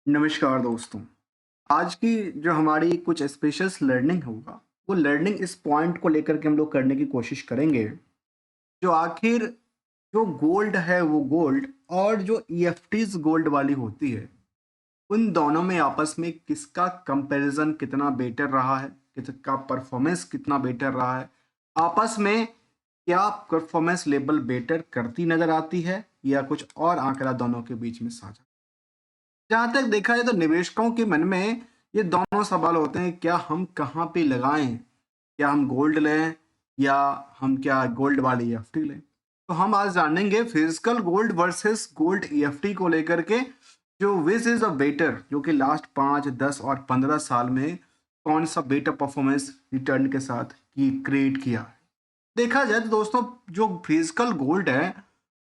नमस्कार दोस्तों। आज की जो हमारी कुछ स्पेशल्स लर्निंग होगा, वो लर्निंग इस पॉइंट को लेकर के हम लोग करने की कोशिश करेंगे, जो आखिर जो गोल्ड है वो गोल्ड और जो ईएफटीज़ गोल्ड वाली होती है, उन दोनों में आपस में किसका कंपैरिज़न कितना बेटर रहा है, किसका परफॉर्मेंस कितना बेटर रहा है, आपस में क्या परफॉर्मेंस लेवल बेटर करती नज़र आती है या कुछ और आंकड़ा दोनों के बीच में साझा। जहाँ तक देखा जाए तो निवेशकों के मन में ये दोनों सवाल होते हैं, क्या हम कहाँ पे लगाएं, क्या हम गोल्ड लें या हम क्या गोल्ड वाली ईएफटी लें। तो हम आज जानेंगे physical gold versus gold EFT को लेकर के, जो विच इज अ बेटर, जो कि लास्ट 5, 10 और 15 साल में कौन सा बेटर परफॉर्मेंस रिटर्न के साथ की क्रिएट किया है। देखा जाए तो दोस्तों, जो फिजिकल गोल्ड है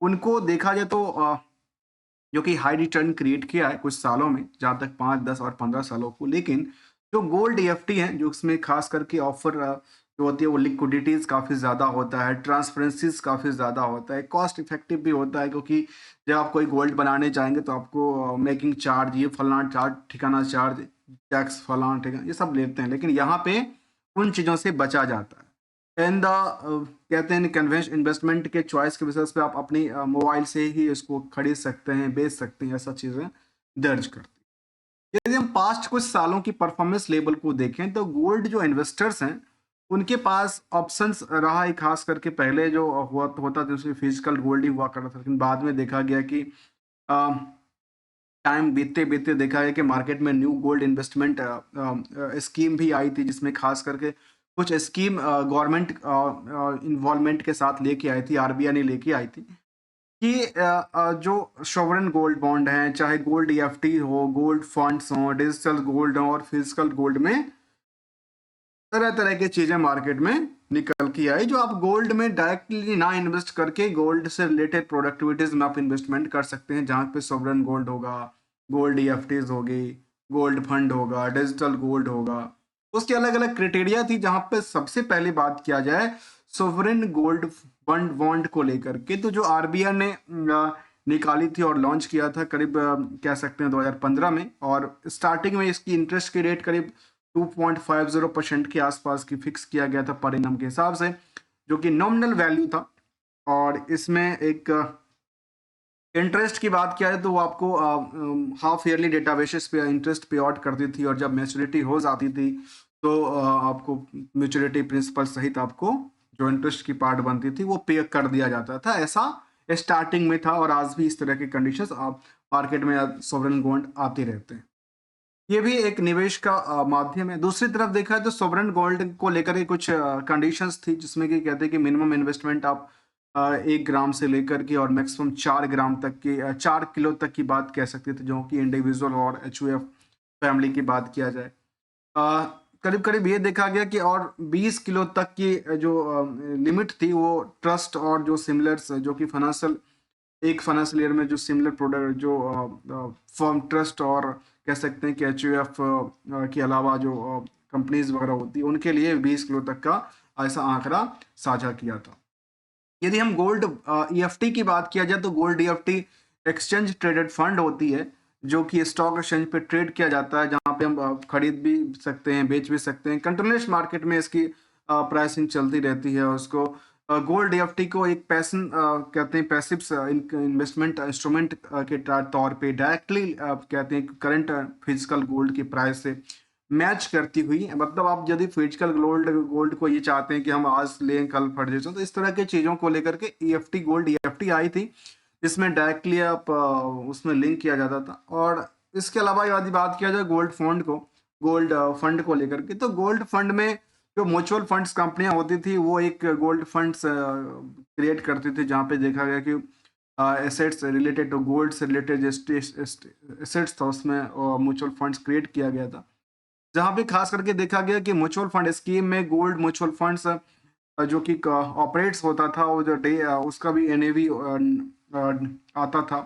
उनको देखा जाए तो जो कि हाई रिटर्न क्रिएट किया है कुछ सालों में, जहाँ तक 5, 10 और 15 सालों को। लेकिन जो गोल्ड ईएफटी है, जो उसमें खास करके ऑफर जो होती है वो लिक्विडिटीज काफ़ी ज़्यादा होता है, ट्रांसपेरेंसीज काफ़ी ज़्यादा होता है, कॉस्ट इफेक्टिव भी होता है, क्योंकि जब आप कोई गोल्ड बनाने जाएंगे तो आपको मेकिंग चार्ज, ये फलाना चार्ज, ठिकाना चार्ज, टैक्स फलाना ठिकाना, ये सब लेते हैं। लेकिन यहाँ पे उन चीज़ों से बचा जाता है। एंड कहते हैं कन्वेंश इन्वेस्टमेंट के चॉइस के बेसिस पे आप अपनी मोबाइल से ही इसको खरीद सकते हैं, बेच सकते हैं, ऐसा चीज़ें दर्ज करती हैं। यदि हम पास्ट कुछ सालों की परफॉर्मेंस लेवल को देखें तो गोल्ड जो इन्वेस्टर्स हैं उनके पास ऑप्शंस रहा है। खास करके पहले जो होता था उसमें फिजिकल गोल्ड ही हुआ करता था, लेकिन बाद में देखा गया कि टाइम बीतते बीतते देखा गया कि मार्केट में न्यू गोल्ड इन्वेस्टमेंट स्कीम भी आई थी, जिसमें खास करके कुछ स्कीम गवर्नमेंट इन्वॉल्वमेंट के साथ लेके आई थी, आरबीआई ने लेके आई थी कि जो सॉवरेन गोल्ड बॉन्ड हैं, चाहे गोल्ड ईएफटी हो, गोल्ड फंड्स हो, डिजिटल गोल्ड हो और फिजिकल गोल्ड में तरह तरह की चीजें मार्केट में निकल के आई, जो आप गोल्ड में डायरेक्टली ना इन्वेस्ट करके गोल्ड से रिलेटेड प्रोडक्टिविटीज में आप इन्वेस्टमेंट कर सकते हैं, जहाँ पे सॉवरेन गोल्ड होगा, गोल्ड ईएफटीज होगी, गोल्ड फंड होगा, डिजिटल गोल्ड होगा। उसकी अलग अलग क्राइटेरिया थी। जहाँ पे सबसे पहले बात किया जाए सॉवरेन गोल्ड फंड बॉन्ड को लेकर के, तो जो आरबीआई ने निकाली थी और लॉन्च किया था करीब कह सकते हैं 2015 में, और स्टार्टिंग में इसकी इंटरेस्ट की रेट करीब 2.50% के आसपास की फिक्स किया गया था पर एनम के हिसाब से, जो कि नॉमिनल वैल्यू था। और इसमें एक इंटरेस्ट की बात किया है तो वो आपको हाफ ईयरली डेटा बेसिस पे इंटरेस्ट पे आउट करती थी, और जब मैच्योरिटी हो जाती थी तो आपको मैच्योरिटी प्रिंसिपल सहित आपको जो इंटरेस्ट की पार्ट बनती थी वो पे कर दिया जाता था। ऐसा स्टार्टिंग में था, और आज भी इस तरह के कंडीशंस आप मार्केट में सॉवरेन गोल्ड आते रहते हैं। ये भी एक निवेश का माध्यम है। दूसरी तरफ देखा है तो सॉवरेन गोल्ड को लेकर के कुछ कंडीशंस थी, जिसमें कि कहते हैं कि मिनिमम इन्वेस्टमेंट आप 1 ग्राम से लेकर के और मैक्सिमम 4 ग्राम तक की 4 किलो तक की बात कह सकते थे, जो कि इंडिविजुअल और एचयूएफ फैमिली की बात किया जाए। करीब करीब ये देखा गया कि और 20 किलो तक की जो लिमिट थी वो ट्रस्ट और जो सिमिलर्स, जो कि फाइनेंशियल, एक फाइनेंशियल ईयर में जो सिमिलर प्रोडक्ट जो फर्म ट्रस्ट और कह सकते हैं कि एचयूएफ के अलावा जो कंपनीज वगैरह होती है उनके लिए 20 किलो तक का ऐसा आंकड़ा साझा किया था। यदि हम गोल्ड ईएफटी की बात किया जाए तो gold EFT exchange traded fund होती है, जो कि स्टॉक एक्सचेंज पे ट्रेड किया जाता है, जहाँ पे हम खरीद भी सकते हैं, बेच भी सकते हैं। कंटिन्यूस मार्केट में इसकी प्राइसिंग चलती रहती है। उसको गोल्ड ईएफटी को एक पैसन कहते हैं, पैसिव इन्वेस्टमेंट इंस्ट्रूमेंट के तौर पे डायरेक्टली कहते हैं करंट फिजिकल गोल्ड की प्राइस से मैच करती हुई। मतलब आप यदि फिजिकल गोल्ड गोल्ड को ये चाहते हैं कि हम आज लें कल फट जाए, तो इस तरह की चीज़ों को लेकर के ईएफटी गोल्ड ईएफटी आई थी, जिसमें डायरेक्टली आप उसमें लिंक किया जाता था। और इसके अलावा यदि बात किया जाए गोल्ड फंड को, गोल्ड फंड को लेकर के, तो गोल्ड फंड में जो म्यूचुअल फंड्स कंपनियां होती थी वो एक गोल्ड फंड्स क्रिएट करती थी, जहाँ पे देखा गया कि एसेट्स रिलेटेड टू गोल्ड से रिलेटेड एसेट्स था, उसमें म्यूचुअल फंड्स क्रिएट किया गया था। जहाँ पे खास करके देखा गया कि म्यूचुअल फंड स्कीम में गोल्ड म्यूचुअल फंड्स जो कि ऑपरेट्स होता था, वो जो डे उसका भी एनएवी आता था,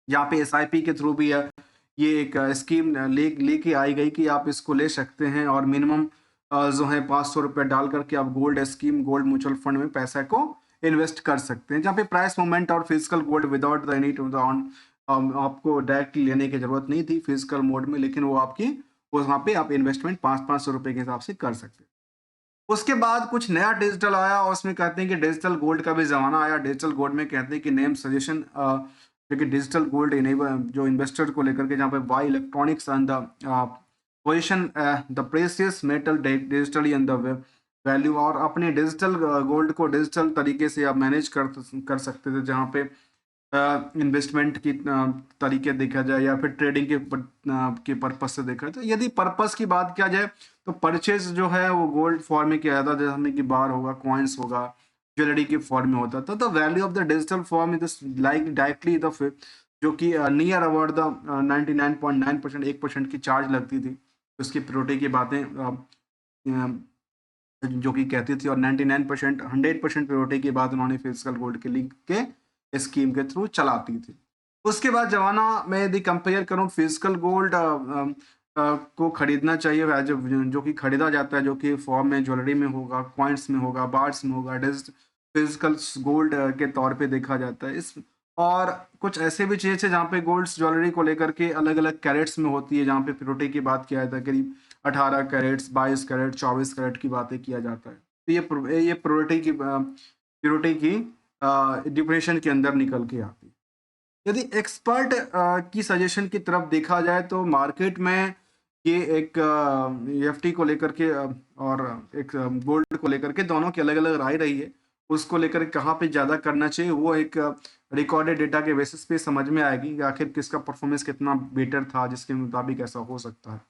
यहाँ पे एसआईपी के थ्रू भी ये एक स्कीम लेके आई गई कि आप इसको ले सकते हैं, और मिनिमम जो है 500 रुपये डाल करके आप gold scheme, gold mutual fund में पैसा को इन्वेस्ट कर सकते हैं, जहाँ पे प्राइस मूवमेंट और physical gold without the need on आपको डायरेक्टली लेने की ज़रूरत नहीं थी फिजिकल मोड में, लेकिन वो आपकी वहाँ पे आप इन्वेस्टमेंट 500-500 रुपए के हिसाब से कर सकते हैं। उसके बाद कुछ नया डिजिटल आया और उसमें कहते हैं कि डिजिटल गोल्ड का भी ज़माना आया। डिजिटल गोल्ड में कहते हैं कि नेम सजेशन जो कि डिजिटल गोल्ड इनेबल जो इन्वेस्टर को लेकर के, जहाँ पे buy electronics and the position the precious metal digitally and the value, और अपने डिजिटल गोल्ड को डिजिटल तरीके से आप मैनेज कर सकते थे, जहाँ पे इन्वेस्टमेंट की तरीके देखा जाए या फिर ट्रेडिंग के पर्पज से देखा जाए। तो यदि पर्पज की बात किया जाए तो परचेज जो है वो गोल्ड फॉर्म में किया जाता है, जैसे कि बार होगा, कॉइन्स होगा, ज्वेलरी के फॉर्म में होता था। तो value of the digital form is like directly the जो कि नियर अबाउट द 99.9%, 1% की चार्ज लगती थी उसकी प्योरिटी की बातें जो कि कहती थी, और 99% 100% प्योरिटी की बात उन्होंने फिजिकल गोल्ड के लिंक के स्कीम के थ्रू चलाती थी। उसके बाद ज़माना में यदि कंपेयर करूँ फिजिकल गोल्ड को खरीदना चाहिए, जो कि खरीदा जाता है, जो कि फॉर्म में ज्वेलरी में होगा, कॉइन्स में होगा, बार्स में होगा, फिजिकल गोल्ड के तौर पे देखा जाता है। इस और कुछ ऐसे भी चीज़ है जहाँ पे गोल्ड्स ज्वेलरी को लेकर के अलग अलग कैरेट्स में होती है, जहाँ पे प्योरिटी की बात किया जाता है करीब 18 कैरेट्स, 22 कैरेट, 24 कैरेट की बातें किया जाता है। तो ये प्योरिटी की डिफिनेशन के अंदर निकल के आती है। यदि एक्सपर्ट की सजेशन की तरफ देखा जाए तो मार्केट में ये एक एफटी को लेकर के और एक गोल्ड को लेकर के दोनों की अलग अलग राय रही है। उसको लेकर कहाँ पे ज़्यादा करना चाहिए, वो एक रिकॉर्डेड डेटा के बेसिस पे समझ में आएगी कि आखिर किसका परफॉर्मेंस कितना बेटर था, जिसके मुताबिक ऐसा हो सकता है।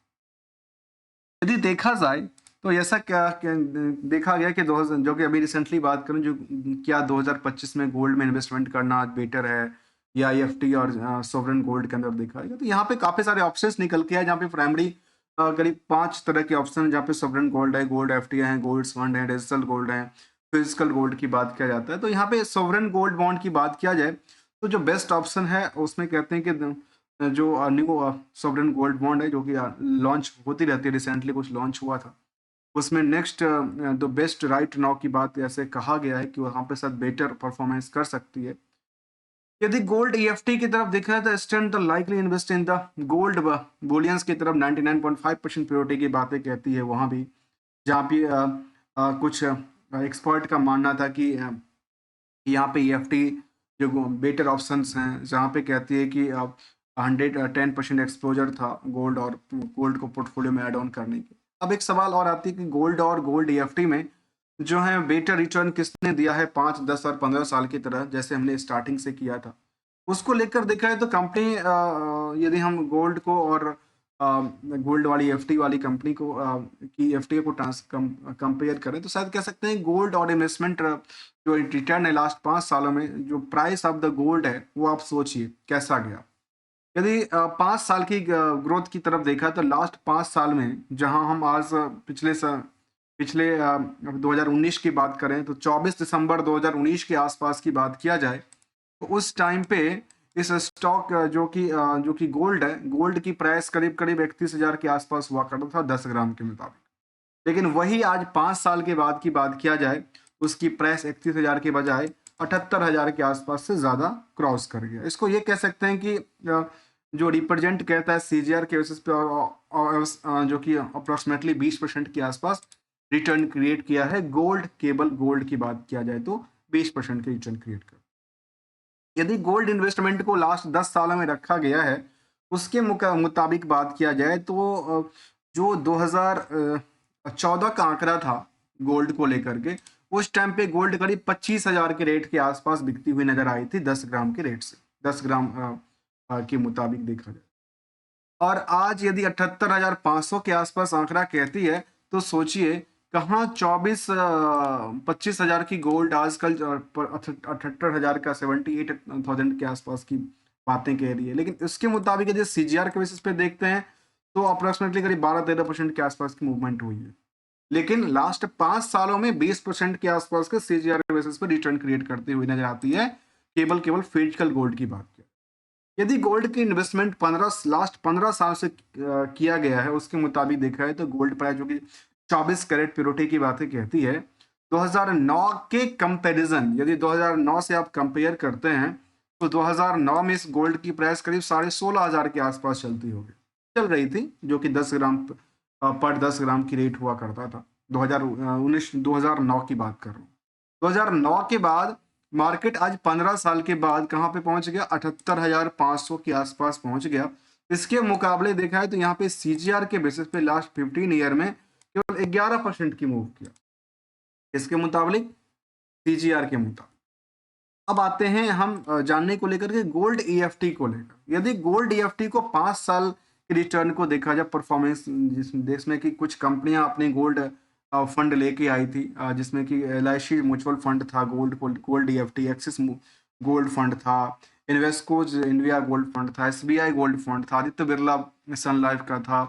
यदि देखा जाए तो ऐसा क्या देखा गया कि 2000 जो कि अभी रिसेंटली बात करूं, जो क्या 2025 में गोल्ड में इन्वेस्टमेंट करना बेटर है या ईएफटी और सोवरेन गोल्ड के अंदर देखा गया, तो यहाँ पे काफ़ी सारे ऑप्शंस निकल के आए, जहाँ पे प्राइमरी करीब 5 तरह के ऑप्शन, जहाँ पे सोवरेन गोल्ड है, गोल्ड एफटी है, गोल्ड फंड है, डिजिटल गोल्ड है, फिजिकल गोल्ड की बात किया जाता है। तो यहाँ पे सोवरेन गोल्ड बॉन्ड की बात किया जाए तो जो बेस्ट ऑप्शन है उसमें कहते हैं कि जो न्यू सॉवरेन गोल्ड बॉन्ड है, जो कि लॉन्च होती रहती है, रिसेंटली कुछ लॉन्च हुआ था, उसमें next the best right now की बात ऐसे कहा गया है कि वहाँ पे शायद बेटर परफॉर्मेंस कर सकती है। यदि गोल्ड ईएफटी की तरफ देखा जाए तो stand the likely invest in the gold bullions की तरफ 99.5% प्योरिटी की बातें कहती है वहाँ भी, जहाँ पे कुछ एक्सपर्ट का मानना था कि यहाँ पे ईएफटी जो बेटर ऑप्शंस हैं, जहाँ पे कहती है कि 110% एक्सपोजर था गोल्ड और गोल्ड को पोर्टफोलियो में ऐड ऑन करने की। अब एक सवाल और आती है कि गोल्ड और गोल्ड ईएफटी में जो है बेटर रिटर्न किसने दिया है 5, 10 और 15 साल की तरह, जैसे हमने स्टार्टिंग से किया था। उसको लेकर देखा है तो कंपनी यदि हम गोल्ड को और गोल्ड वाली एफटी वाली कंपनी को की एफटी को कंपेयर करें तो शायद कह सकते हैं गोल्ड और इन्वेस्टमेंट जो रिटर्न है लास्ट 5 सालों में, जो प्राइस ऑफ द गोल्ड है वो आप सोचिए कैसा गया। यदि 5 साल की ग्रोथ की तरफ देखा तो लास्ट 5 साल में, जहां हम आज पिछले 2019 की बात करें तो 24 दिसंबर 2019 के आसपास की बात किया जाए तो उस टाइम पे इस स्टॉक जो कि गोल्ड है, गोल्ड की प्राइस करीब करीब 31,000 के आसपास हुआ करता था 10 ग्राम के मुताबिक। लेकिन वही आज 5 साल के बाद की बात किया जाए, उसकी प्राइस 31,000 के बजाय 78,000 के आसपास से ज़्यादा क्रॉस कर गया। इसको ये कह सकते हैं कि जो रिप्रेजेंट कहता है सीजीआर के बेसिस पे जो कि अप्रोक्सीमेटली 20% के आसपास रिटर्न क्रिएट किया है गोल्ड, केवल गोल्ड की बात किया जाए तो 20% के रिटर्न क्रिएट कर। यदि गोल्ड इन्वेस्टमेंट को लास्ट 10 सालों में रखा गया है, उसके मुताबिक बात किया जाए तो जो 2014 का आंकड़ा था गोल्ड को लेकर के, उस टाइम पे गोल्ड करीब 25,000 के रेट के आसपास बिकती हुई नजर आई थी 10 ग्राम के रेट से, 10 ग्राम के मुताबिक देखा जाए। और आज यदि 78,500 के आसपास आंकड़ा कहती है तो सोचिए कहाँ 25,000 की गोल्ड आजकल 78,000 का 78,000 के आसपास की बातें कह रही है। लेकिन इसके मुताबिक यदि सीजीआर के बेसिस पे देखते हैं तो अप्रोक्सीमेटली करीब 12-13% के आसपास की मूवमेंट हुई है। लेकिन लास्ट 5 सालों में 20% के आसपास के सीजीआर के बेसिस पे रिटर्न क्रिएट करती हुई नजर आती है, केवल फिजिकल गोल्ड की बात की। यदि गोल्ड की इन्वेस्टमेंट लास्ट 15 साल से किया गया है, उसके मुताबिक देखा है तो गोल्ड प्राइस जो कि 24 कैरेट प्योरिटी की बातें कहती है, 2009 के कंपैरिजन, यदि 2009 से आप कंपेयर करते हैं तो 2009 में इस गोल्ड की प्राइस करीब 16,500 के आसपास चल रही थी, जो कि 10 ग्राम पर 10 ग्राम की रेट हुआ करता था। 2009 की बात कर रहा हूँ। 2009 के बाद मार्केट आज 15 साल के बाद कहाँ पे पहुंच गया, 78,500 के आसपास पहुंच गया। इसके मुकाबले देखा है तो यहाँ पे सीजीआर के बेसिस पे लास्ट 15 ईयर में केवल 11% की मूव किया। इसके मुताबिक सीजीआर के मुताबिक अब आते हैं हम जानने को लेकर के गोल्ड ईएफटी को लेकर। यदि गोल्ड ईएफटी को 5 साल के रिटर्न को देखा जाए परफॉर्मेंस, जिसमें कि कुछ कंपनियां अपने गोल्ड फंड लेके आई थी, जिसमें कि एलआईसी म्यूचुअल फंड था, gold EFT, axis gold fund था, इन्वेस्कोज इंडिया गोल्ड फंड था, एसबीआई गोल्ड फंड था, आदित्य बिरला सन लाइफ का था।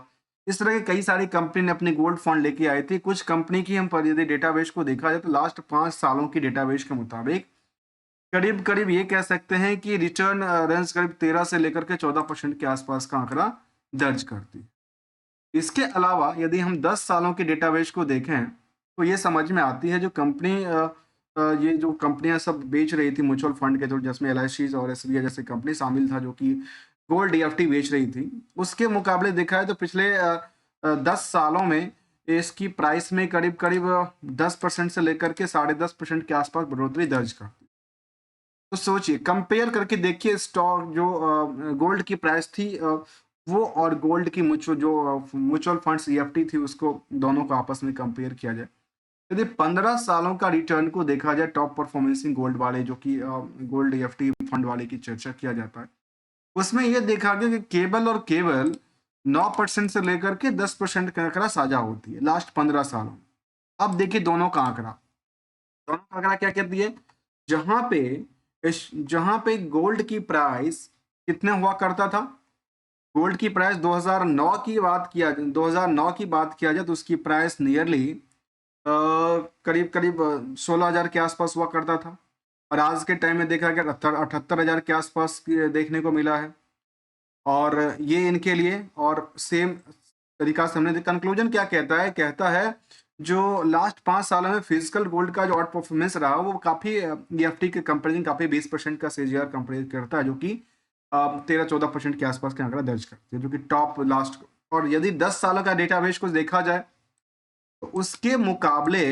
इस तरह की कई सारी कंपनी ने अपने गोल्ड फंड लेके आई थी। कुछ कंपनी की हम पर यदि डेटाबेस को देखा जाए तो लास्ट 5 सालों की डेटाबेस के मुताबिक करीब करीब ये कह सकते हैं कि रिटर्न रेंज करीब 13 से लेकर के 14% के आसपास का आंकड़ा दर्ज करती है। इसके अलावा यदि हम 10 सालों के डेटाबेस को देखें तो ये समझ में आती है, जो कंपनी ये जो कंपनियां सब बेच रही थी म्यूचुअल फंड के थ्रू, जिसमें एलआईसी और एसबीआई जैसे कंपनी शामिल था, जो कि गोल्ड ईएफटी बेच रही थी, उसके मुकाबले देखा है तो पिछले 10 सालों में इसकी प्राइस में करीब करीब 10% से लेकर के 10.5% के आसपास बढ़ोतरी दर्ज करती। तो सोचिए, कंपेयर करके देखिए स्टॉक जो गोल्ड की प्राइस थी वो और गोल्ड की म्यूचुअल फंड्स ईएफटी थी, उसको दोनों को आपस में कंपेयर किया जाए। यदि 15 सालों का रिटर्न को देखा जाए टॉप परफॉर्मेंसिंग गोल्ड वाले, जो कि गोल्ड ईएफटी फंड वाले की चर्चा किया जाता है, उसमें यह देखा गया कि केवल और केवल 9% से लेकर के 10% का आंकड़ा साझा होती है लास्ट 15 सालों में। अब देखिए दोनों का आंकड़ा क्या कहती है। जहां पे गोल्ड की प्राइस कितने हुआ करता था, गोल्ड की प्राइस 2009 की बात किया जाए तो उसकी प्राइस नियरली करीब करीब 16,000 के आसपास हुआ करता था, और आज के टाइम में देखा गया 78,000 के आसपास देखने को मिला है। और ये इनके लिए और सेम तरीका से हमने कंक्लूजन क्या कहता है जो लास्ट 5 सालों में फिजिकल गोल्ड का जो आउट परफॉर्मेंस रहा वो काफ़ी ईएफटी के कंपेरिजन काफ़ी 20% का सीजीआर कंपेयर करता है, जो कि 13-14% के आसपास का आंकड़ा दर्ज करती है, जो कि टॉप लास्ट। और यदि 10 सालों का डेटाबेस को देखा जाए तो उसके मुकाबले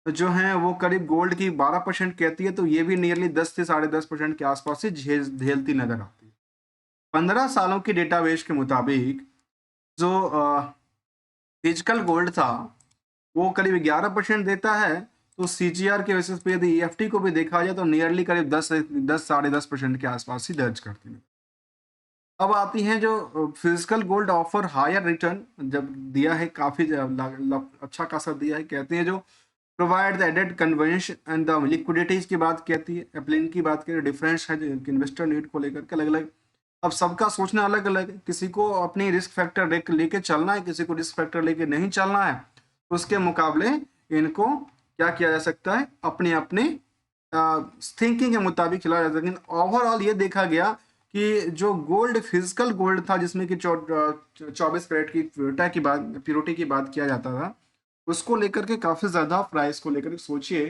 जो है वो करीब गोल्ड की 12% कहती है, तो ये भी नियरली 10 से 10.5% के आसपास से झेलती नजर आती है। 15 सालों की डेटाबेस के मुताबिक जो फिजिकल गोल्ड था वो करीब 11% देता है, तो सीजीआर के बेसिस पे यदि ईएफटी को भी देखा जाए तो नियरली करीब 10-10.5% के आसपास ही दर्ज करती है। अब आती हैं जो physical gold offer higher return जब दिया है, काफ़ी अच्छा खासा दिया है, कहते हैं जो provide the added convenience and the liquidities की बात कहती है, एप्लिन की बात करें, डिफरेंस है इन्वेस्टर नीड को लेकर के अलग अलग। अब सबका सोचना अलग अलग है, किसी को अपनी रिस्क फैक्टर लेके चलना है, किसी को रिस्क फैक्टर लेके नहीं चलना है, तो उसके मुकाबले इनको क्या किया जा सकता है, अपने अपने थिंकिंग के मुताबिक चला जा सकता है। लेकिन ओवरऑल ये देखा गया कि जो गोल्ड फिजिकल गोल्ड था जिसमें कि 24 कैरेट की प्योरिटी की बात किया जाता था, उसको लेकर के काफ़ी ज़्यादा प्राइस को लेकर सोचिए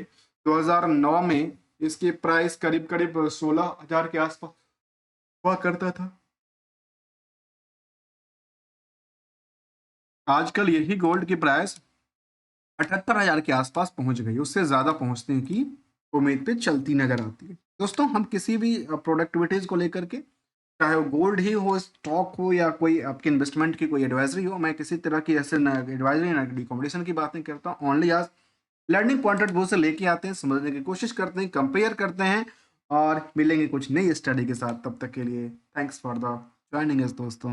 2009 में इसकी प्राइस करीब करीब 16,000 के आसपास हुआ करता था। आजकल यही गोल्ड की प्राइस 78,000 के आसपास पहुंच गई, उससे ज़्यादा पहुंचने की उम्मीद पे चलती नजर आती है। दोस्तों, हम किसी भी प्रोडक्टिविटीज़ को लेकर के, चाहे वो गोल्ड ही हो, स्टॉक हो, या कोई आपके इन्वेस्टमेंट की कोई एडवाइजरी हो, मैं किसी तरह की ऐसे एडवाइजरी ना रिकमेंडेशन की बात नहीं करता, ओनली आज लर्निंग पॉइंट ऑफ व्यू से लेके आते हैं, समझने की कोशिश करते हैं, कंपेयर करते हैं, और मिलेंगे कुछ नई स्टडी के साथ। तब तक के लिए thanks for the joining us दोस्तों।